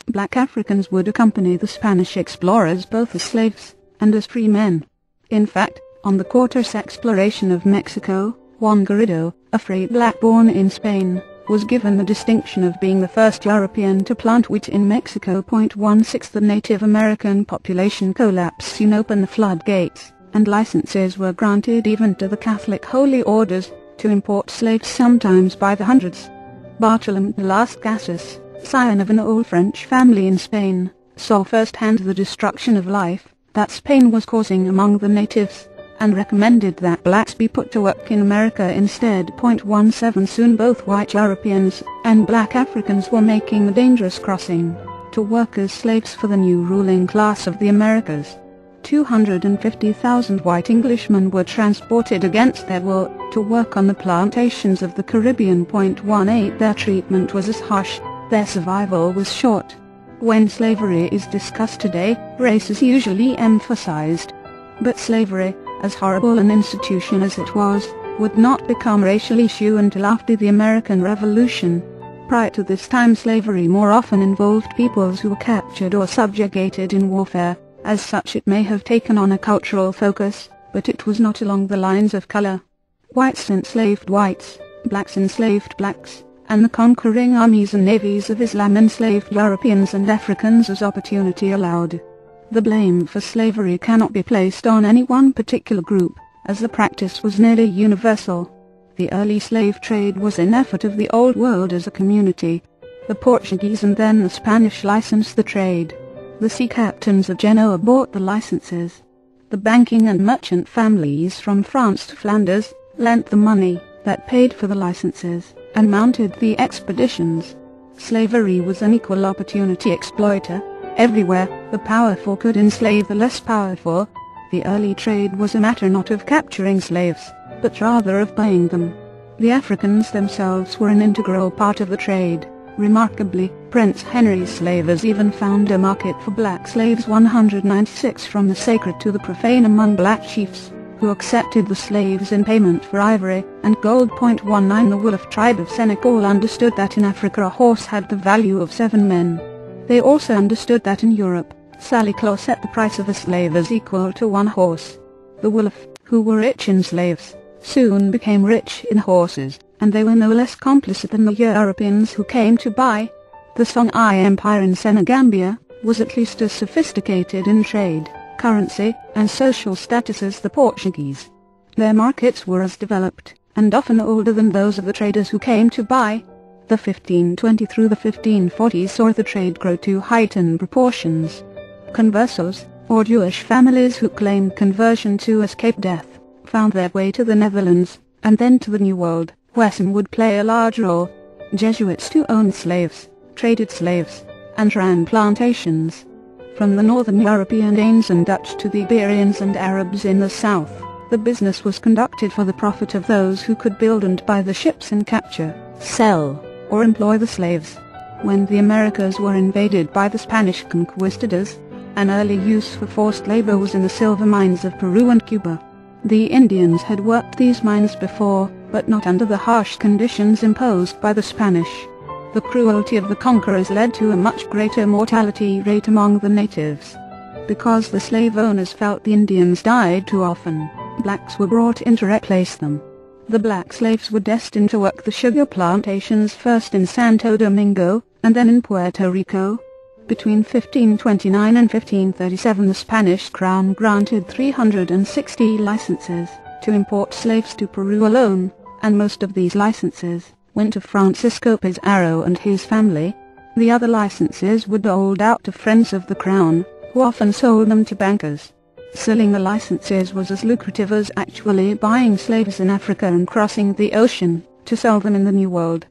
Black Africans would accompany the Spanish explorers both as slaves and as free men. In fact, on the Cortes exploration of Mexico, Juan Garrido, a free black born in Spain, was given the distinction of being the first European to plant wheat in Mexico. 16 The Native American population collapse soon opened the floodgates, and licenses were granted even to the Catholic holy orders to import slaves, sometimes by the hundreds. Bartolome de las Casas, scion of an old French family in Spain, saw firsthand the destruction of life that Spain was causing among the natives, and recommended that blacks be put to work in America instead. 17 Soon both white Europeans and black Africans were making the dangerous crossing to work as slaves for the new ruling class of the Americas. 250,000 white Englishmen were transported against their will to work on the plantations of the Caribbean. 18 Their treatment was as harsh, their survival was short. When slavery is discussed today, race is usually emphasized. But slavery, as horrible an institution as it was, would not become a racial issue until after the American Revolution. Prior to this time, slavery more often involved peoples who were captured or subjugated in warfare. As such, it may have taken on a cultural focus, but it was not along the lines of color. Whites enslaved whites, blacks enslaved blacks, and the conquering armies and navies of Islam enslaved Europeans and Africans as opportunity allowed. The blame for slavery cannot be placed on any one particular group, as the practice was nearly universal. The early slave trade was an effort of the Old World as a community. The Portuguese and then the Spanish licensed the trade. The sea captains of Genoa bought the licenses. The banking and merchant families from France to Flanders lent the money that paid for the licenses, and mounted the expeditions. Slavery was an equal opportunity exploiter. Everywhere, the powerful could enslave the less powerful. The early trade was a matter not of capturing slaves, but rather of buying them. The Africans themselves were an integral part of the trade. Remarkably, Prince Henry's slavers even found a market for black slaves. 196 From the sacred to the profane among black chiefs, who accepted the slaves in payment for ivory and gold. 19 The Wolf tribe of Senegal understood that in Africa a horse had the value of 7 men. They also understood that in Europe, Sally Claw set the price of a slave as equal to 1 horse. The Wolf, who were rich in slaves, soon became rich in horses, and they were no less complicit than the Europeans who came to buy. The Songhai Empire in Senegambia was at least as sophisticated in trade, currency, and social status as the Portuguese. Their markets were as developed, and often older than those of the traders who came to buy. The 1520 through the 1540s saw the trade grow to heightened proportions. Conversos, or Jewish families who claimed conversion to escape death, found their way to the Netherlands, and then to the New World, where some would play a large role. Jesuits too owned slaves, traded slaves, and ran plantations. From the northern European Danes and Dutch to the Iberians and Arabs in the south, the business was conducted for the profit of those who could build and buy the ships and capture, sell, or employ the slaves. When the Americas were invaded by the Spanish conquistadors, an early use for forced labor was in the silver mines of Peru and Cuba. The Indians had worked these mines before, but not under the harsh conditions imposed by the Spanish. The cruelty of the conquerors led to a much greater mortality rate among the natives. Because the slave owners felt the Indians died too often, blacks were brought in to replace them. The black slaves were destined to work the sugar plantations first in Santo Domingo, and then in Puerto Rico. Between 1529 and 1537 the Spanish crown granted 360 licenses to import slaves to Peru alone, and most of these licenses went to Francisco Pizarro and his family. The other licenses were doled out to friends of the crown, who often sold them to bankers. Selling the licenses was as lucrative as actually buying slaves in Africa and crossing the ocean to sell them in the New World.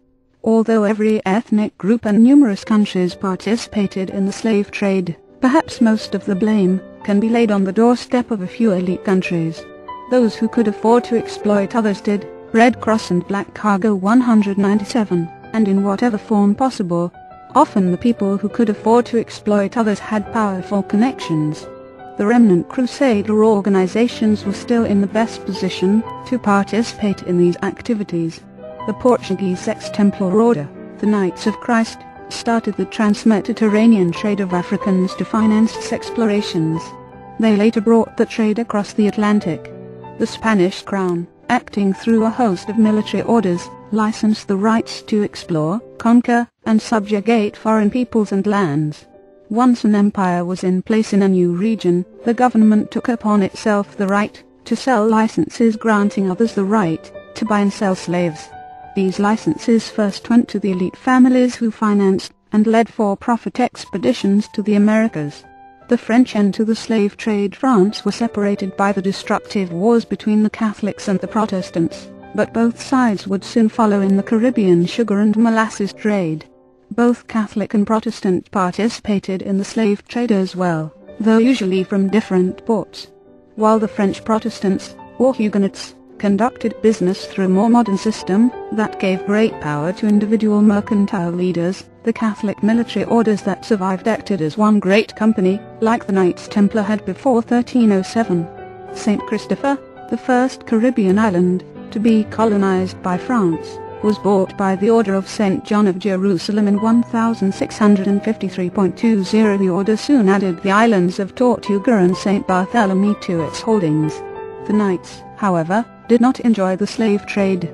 Although every ethnic group and numerous countries participated in the slave trade, perhaps most of the blame can be laid on the doorstep of a few elite countries. Those who could afford to exploit others did. Red Cross and Black Cargo 197, and in whatever form possible. Often the people who could afford to exploit others had powerful connections. The remnant crusader organizations were still in the best position to participate in these activities. The Portuguese ex-Templar order, the Knights of Christ, started the trans-Mediterranean trade of Africans to finance its explorations. They later brought the trade across the Atlantic. The Spanish crown, acting through a host of military orders, licensed the rights to explore, conquer, and subjugate foreign peoples and lands. Once an empire was in place in a new region, the government took upon itself the right to sell licenses, granting others the right to buy and sell slaves. These licenses first went to the elite families who financed and led for-profit expeditions to the Americas. The French end to the slave trade. France was separated by the destructive wars between the Catholics and the Protestants, but both sides would soon follow in the Caribbean sugar and molasses trade. Both Catholic and Protestant participated in the slave trade as well, though usually from different ports. While the French Protestants, or Huguenots, conducted business through a more modern system that gave great power to individual mercantile leaders, the Catholic military orders that survived acted as one great company, like the Knights Templar had before 1307. St. Christopher, the first Caribbean island to be colonized by France, was bought by the Order of St. John of Jerusalem in 1653.20. The order soon added the islands of Tortuga and St. Barthélemy to its holdings. The Knights, however, did not enjoy the slave trade.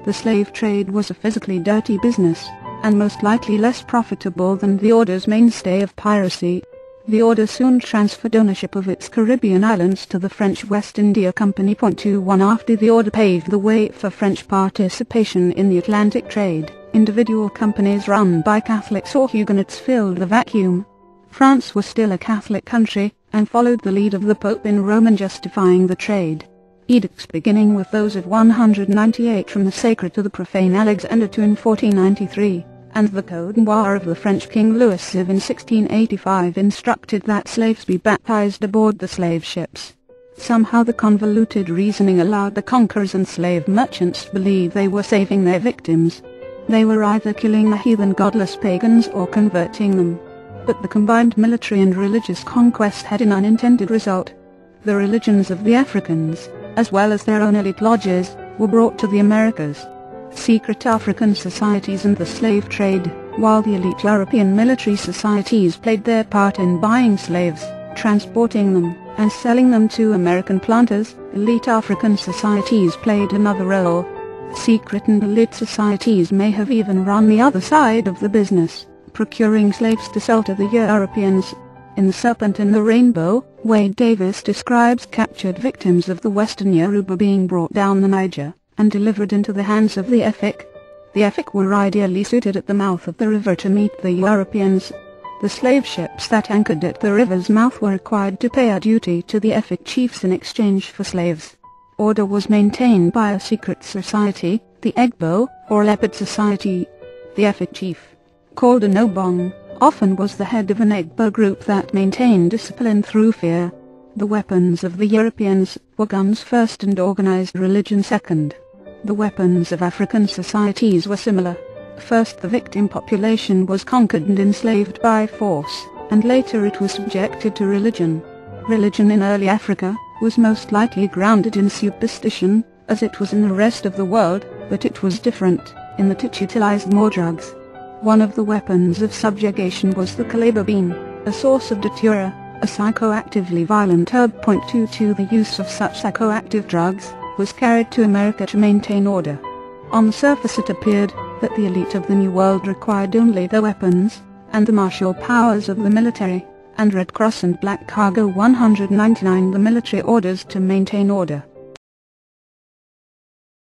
The slave trade was a physically dirty business, and most likely less profitable than the order's mainstay of piracy. The order soon transferred ownership of its Caribbean islands to the French West India Company. 21 After the order paved the way for French participation in the Atlantic trade, individual companies run by Catholics or Huguenots filled the vacuum. France was still a Catholic country, and followed the lead of the Pope in Rome in justifying the trade. Edicts beginning with those of 198 from the sacred to the profane Alexander II in 1493, and the Code Noir of the French King Louis IV in 1685 instructed that slaves be baptized aboard the slave ships. Somehow the convoluted reasoning allowed the conquerors and slave merchants to believe they were saving their victims. They were either killing the heathen godless pagans or converting them. But the combined military and religious conquest had an unintended result. The religions of the Africans, as well as their own elite lodges, were brought to the Americas. Secret African societies and the slave trade, while the elite European military societies played their part in buying slaves, transporting them, and selling them to American planters, elite African societies played another role. Secret and elite societies may have even run the other side of the business, procuring slaves to sell to the Europeans. In The Serpent and the Rainbow, Wade Davis describes captured victims of the Western Yoruba being brought down the Niger and delivered into the hands of the Efik. The Efik were ideally suited at the mouth of the river to meet the Europeans. The slave ships that anchored at the river's mouth were required to pay a duty to the Efik chiefs in exchange for slaves. Order was maintained by a secret society, the Egbo, or Leopard Society. The Efik chief, called an Obong, often was the head of an Egbo group that maintained discipline through fear. The weapons of the Europeans were guns first and organized religion second. The weapons of African societies were similar. First the victim population was conquered and enslaved by force, and later it was subjected to religion. Religion in early Africa was most likely grounded in superstition, as it was in the rest of the world, but it was different, in that it utilized more drugs. One of the weapons of subjugation was the calabar bean, a source of datura, a psychoactively violent herb. 22 The use of such psychoactive drugs was carried to America to maintain order. On the surface it appeared that the elite of the New World required only the weapons and the martial powers of the military, and Red Cross and Black Cargo 199 the military orders to maintain order.